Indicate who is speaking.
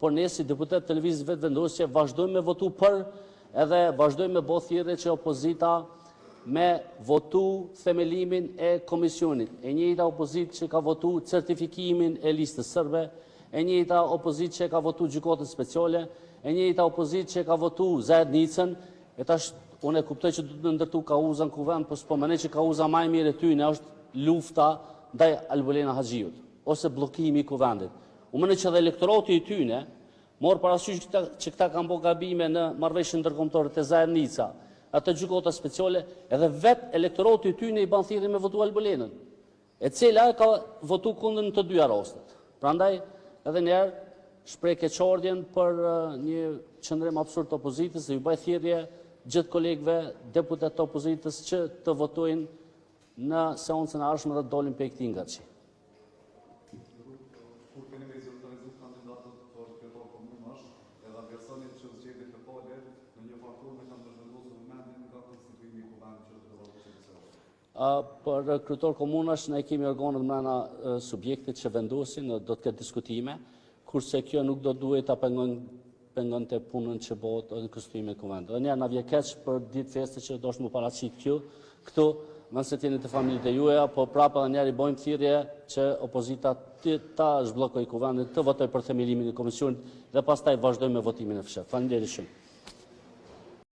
Speaker 1: por ne si deputet të lëvizjes vetëvendosje vazhdojmë me votu për, edhe vazhdojmë me bë thirrje që opozita me votu themelimin e komisionit. E njëjta opozitë që ka votu certifikimin e listës sërbe, e njëjta opozitë që ka votu gjykatën speciale, e njëjta opozitë që ka votu zajednicën, e tash unë e kuptoj që duhet të ndërtu kauza në kuvend, por s'po mendoj që kauza më e mirë e tyne është lufta ndaj Albulena Haxhiut ose bllokimi i kuvendit. Unë mendoj që edhe elektorati i tyne morë parasysh që këta kanë bërë gabime në marrëveshjen ndërkombëtare të zajednica, atë gjykata speciale, edhe vetë elektorati i tyne i ban thirrje me votu Albulenën, e cila ka votu kundër në të dyja rastet. Prandaj edhe një herë shpreh keqardhjen për një qëndrim absurd të opozitës dhe ju bëj thirrje gjithë kolegëve deputet të opozitës që të votojnë në seancën e ardhshme dhe të dolin pe këtij ngaçi. Për kryetor komunash ne kemi organet mbrana subjektit që vendosin, do të ketë diskutime, kurse kjo nuk do duhet ta pengonte punën që bëhet në kushtimin e kuvendit. Dhe na vjen keq për ditë feste që do të më paraqit këtu, nëse të jeni të familjet e juaja, po prapë edhe njerë i bojmë thirrje që opozita ta zhbllokojë kuvendin, të votojë për themelimin e komisionit dhe pastaj vazhdojmë me votimin e fshat. Faleminderit shumë.